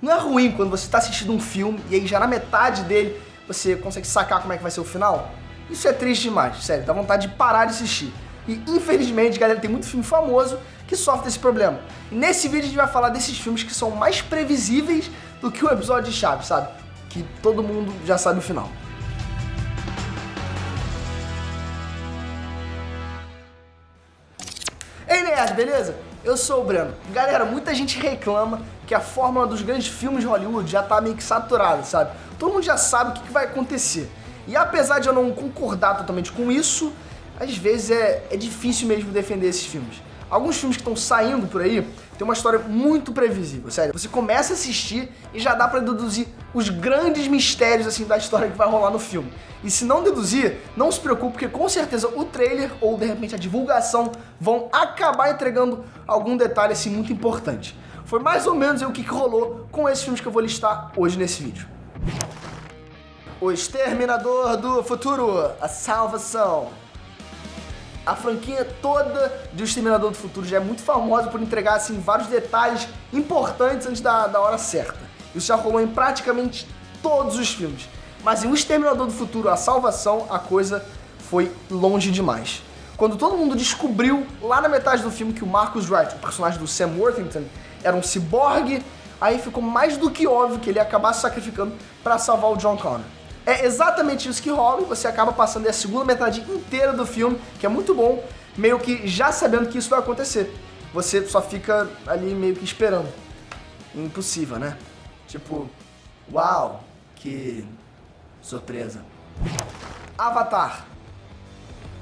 Não é ruim quando você tá assistindo um filme e aí já na metade dele você consegue sacar como é que vai ser o final? Isso é triste demais, sério, dá vontade de parar de assistir. E infelizmente, galera, tem muito filme famoso que sofre desse problema. E nesse vídeo a gente vai falar desses filmes que são mais previsíveis do que um episódio de Chaves, sabe? Que todo mundo já sabe o final. Ei, nerd, beleza? Eu sou o Breno. Galera, muita gente reclama que a fórmula dos grandes filmes de Hollywood já tá meio que saturada, sabe? Todo mundo já sabe o que vai acontecer. E apesar de eu não concordar totalmente com isso, às vezes é difícil mesmo defender esses filmes. Alguns filmes que estão saindo por aí tem uma história muito previsível, sério. Você começa a assistir e já dá pra deduzir os grandes mistérios assim da história que vai rolar no filme. E se não deduzir, não se preocupe, porque com certeza o trailer ou de repente a divulgação vão acabar entregando algum detalhe assim muito importante. Foi mais ou menos o que rolou com esses filmes que eu vou listar hoje nesse vídeo. O Exterminador do Futuro, A Salvação. A franquia toda de O Exterminador do Futuro já é muito famosa por entregar assim, vários detalhes importantes antes da hora certa. Isso já rolou em praticamente todos os filmes. Mas em O Exterminador do Futuro, A Salvação, a coisa foi longe demais. Quando todo mundo descobriu, lá na metade do filme, que o Marcus Wright, o personagem do Sam Worthington, era um ciborgue, aí ficou mais do que óbvio que ele ia acabar se sacrificando para salvar o John Connor. É exatamente isso que rola e você acaba passando a segunda metade inteira do filme, que é muito bom, meio que já sabendo que isso vai acontecer. Você só fica ali meio que esperando. Impossível, né? Tipo, uau, que surpresa. Avatar.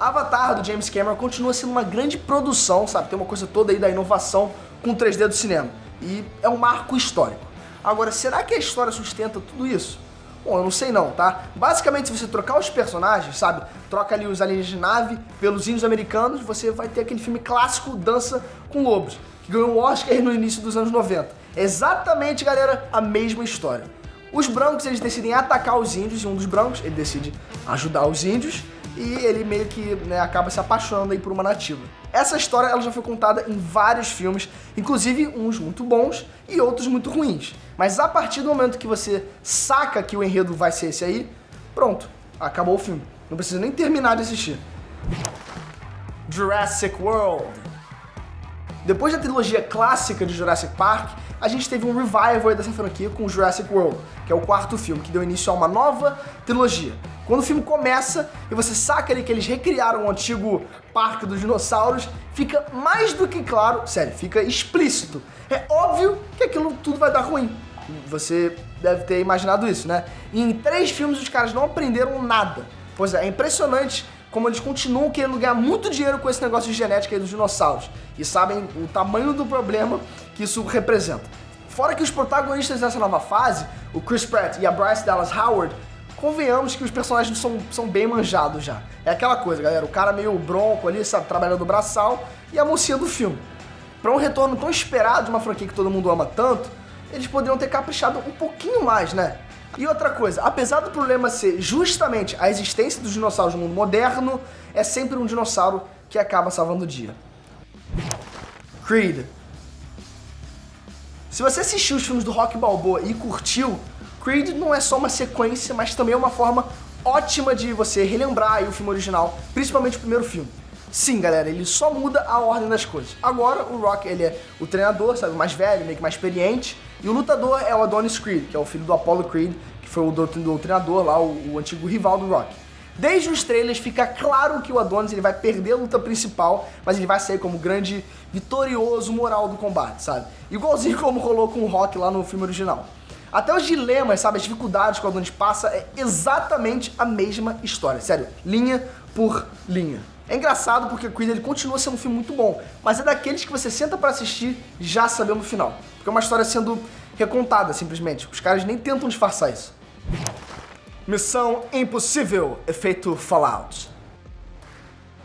Avatar, do James Cameron, continua sendo uma grande produção, sabe? Tem uma coisa toda aí da inovação com 3D do cinema. E é um marco histórico. Agora, será que a história sustenta tudo isso? Bom, eu não sei não, tá? Basicamente, se você trocar os personagens, sabe? Troca ali os aliens de nave pelos índios americanos, você vai ter aquele filme clássico Dança com Lobos, que ganhou um Oscar no início dos anos 90. É exatamente, galera, a mesma história. Os brancos, eles decidem atacar os índios, e um dos brancos, ele decide ajudar os índios, e ele meio que acaba se apaixonando aí por uma nativa. Essa história ela já foi contada em vários filmes, inclusive uns muito bons e outros muito ruins. Mas a partir do momento que você saca que o enredo vai ser esse aí, pronto, acabou o filme. Não precisa nem terminar de assistir. Jurassic World. Depois da trilogia clássica de Jurassic Park, a gente teve um revival dessa franquia com Jurassic World, que é o quarto filme, que deu início a uma nova trilogia. Quando o filme começa e você saca ali que eles recriaram o antigo parque dos dinossauros, fica mais do que claro, sério, fica explícito. É óbvio que aquilo tudo vai dar ruim. Você deve ter imaginado isso, né? E em 3 filmes os caras não aprenderam nada. Pois é impressionante como eles continuam querendo ganhar muito dinheiro com esse negócio de genética aí dos dinossauros. E sabem o tamanho do problema que isso representa. Fora que os protagonistas dessa nova fase, o Chris Pratt e a Bryce Dallas Howard, convenhamos que os personagens são bem manjados já. É aquela coisa, galera, o cara meio bronco ali, sabe, trabalhando o braçal, e a mocinha do filme. Pra um retorno tão esperado de uma franquia que todo mundo ama tanto, eles poderiam ter caprichado um pouquinho mais, né? E outra coisa, apesar do problema ser justamente a existência dos dinossauros no mundo moderno, é sempre um dinossauro que acaba salvando o dia. Creed. Se você assistiu os filmes do Rocky Balboa e curtiu, Creed não é só uma sequência, mas também é uma forma ótima de você relembrar aí o filme original, principalmente o primeiro filme. Sim, galera, ele só muda a ordem das coisas. Agora, o Rock, ele é o treinador, sabe, mais velho, meio que mais experiente, e o lutador é o Adonis Creed, que é o filho do Apollo Creed, que foi o treinador lá, o antigo rival do Rock. Desde os trailers fica claro que o Adonis ele vai perder a luta principal, mas ele vai sair como grande vitorioso moral do combate, sabe? Igualzinho como rolou com o Rock lá no filme original. Até os dilemas, sabe, as dificuldades que o Adonis passa é exatamente a mesma história, sério, linha por linha. É engraçado porque o Creed ele continua sendo um filme muito bom, mas é daqueles que você senta pra assistir já sabendo o final. Porque é uma história sendo recontada, simplesmente. Os caras nem tentam disfarçar isso. Missão Impossível, efeito Fallout.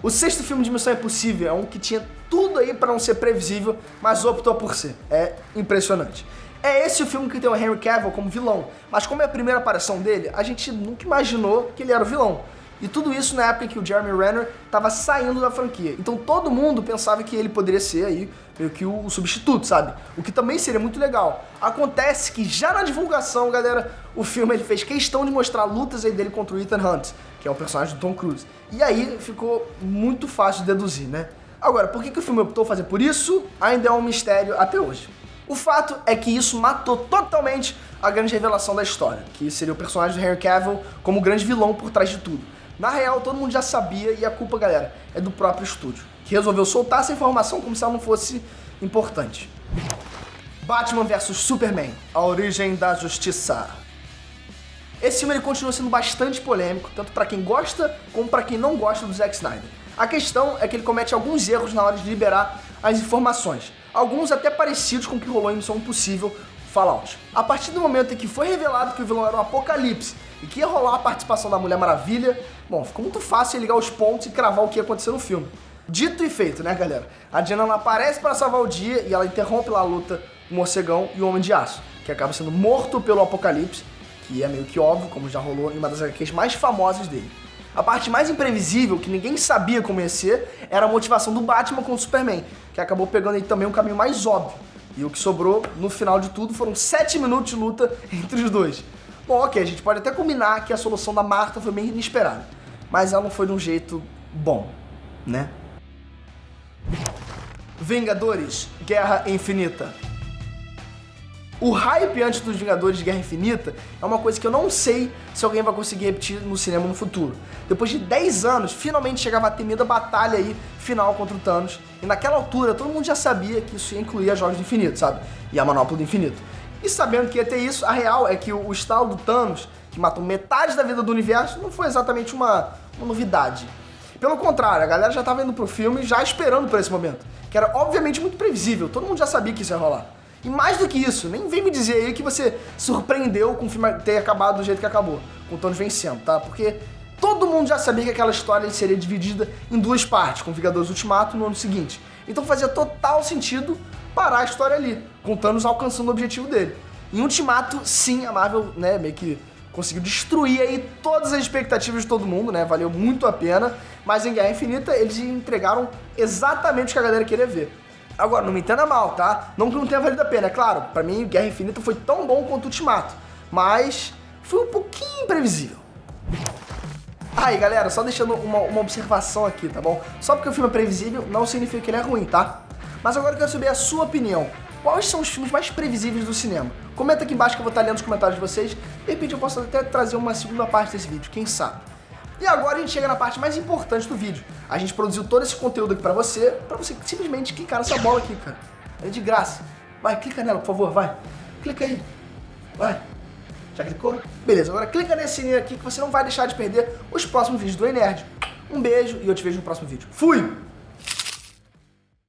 O 6º filme de Missão Impossível é um que tinha tudo aí pra não ser previsível, mas optou por ser. É impressionante. É esse o filme que tem o Henry Cavill como vilão, mas como é a primeira aparição dele, a gente nunca imaginou que ele era o vilão. E tudo isso na época em que o Jeremy Renner estava saindo da franquia. Então todo mundo pensava que ele poderia ser aí meio que o substituto, sabe? O que também seria muito legal. Acontece que já na divulgação, galera, o filme ele fez questão de mostrar lutas aí dele contra o Ethan Hunt, que é o personagem do Tom Cruise. E aí ficou muito fácil de deduzir, né? Agora, por que o filme optou fazer por isso? Ainda é um mistério até hoje. O fato é que isso matou totalmente a grande revelação da história, que seria o personagem do Henry Cavill como o grande vilão por trás de tudo. Na real, todo mundo já sabia e a culpa, galera, é do próprio estúdio, que resolveu soltar essa informação como se ela não fosse importante. Batman vs Superman, a origem da justiça. Esse filme ele continua sendo bastante polêmico, tanto pra quem gosta como pra quem não gosta do Zack Snyder. A questão é que ele comete alguns erros na hora de liberar as informações, alguns até parecidos com o que rolou em Missão Impossível Fallout. A partir do momento em que foi revelado que o vilão era o Apocalipse e que ia rolar a participação da Mulher Maravilha, bom, ficou muito fácil ligar os pontos e cravar o que ia acontecer no filme. Dito e feito, né, galera? A Diana ela aparece para salvar o dia e ela interrompe lá a luta do Morcegão e o Homem de Aço, que acaba sendo morto pelo Apocalipse, que é meio que óbvio, como já rolou em uma das HQs mais famosas dele. A parte mais imprevisível, que ninguém sabia como ia ser, era a motivação do Batman com o Superman, que acabou pegando aí também um caminho mais óbvio. E o que sobrou, no final de tudo, foram 7 minutos de luta entre os dois. Bom, ok, a gente pode até combinar que a solução da Marta foi bem inesperada, mas ela não foi de um jeito bom, né? Vingadores, Guerra Infinita. O hype antes dos Vingadores de Guerra Infinita é uma coisa que eu não sei se alguém vai conseguir repetir no cinema no futuro. Depois de 10 anos, finalmente chegava a temida batalha aí, final contra o Thanos. E naquela altura, todo mundo já sabia que isso ia incluir a Jogos do Infinito, sabe? E a Manopla do Infinito. E sabendo que ia ter isso, a real é que o estalo do Thanos, que matou metade da vida do universo, não foi exatamente uma novidade. Pelo contrário, a galera já tava indo pro filme já esperando por esse momento, que era obviamente muito previsível, todo mundo já sabia que isso ia rolar. E mais do que isso, nem vem me dizer aí que você surpreendeu com o filme ter acabado do jeito que acabou, com o Thanos vencendo, tá? Porque todo mundo já sabia que aquela história seria dividida em duas partes, com Vingadores Ultimato no ano seguinte. Então fazia total sentido parar a história ali, com o Thanos alcançando o objetivo dele. Em Ultimato, sim, a Marvel, né, meio que conseguiu destruir aí todas as expectativas de todo mundo, né? Valeu muito a pena, mas em Guerra Infinita eles entregaram exatamente o que a galera queria ver. Agora, não me entenda mal, tá? Não que não tenha valido a pena, é claro, pra mim Guerra Infinita foi tão bom quanto Ultimato, mas foi um pouquinho imprevisível. Aí, galera, só deixando uma observação aqui, tá bom? Só porque o filme é previsível não significa que ele é ruim, tá? Mas agora eu quero saber a sua opinião. Quais são os filmes mais previsíveis do cinema? Comenta aqui embaixo que eu vou estar lendo os comentários de vocês. De repente eu posso até trazer uma segunda parte desse vídeo, quem sabe? E agora a gente chega na parte mais importante do vídeo. A gente produziu todo esse conteúdo aqui pra você simplesmente clicar nessa bola aqui, cara. É de graça. Vai, clica nela, por favor, vai. Clica aí. Vai. Já clicou? Beleza, agora clica nesse sininho aqui que você não vai deixar de perder os próximos vídeos do Ei Nerd. Um beijo e eu te vejo no próximo vídeo. Fui!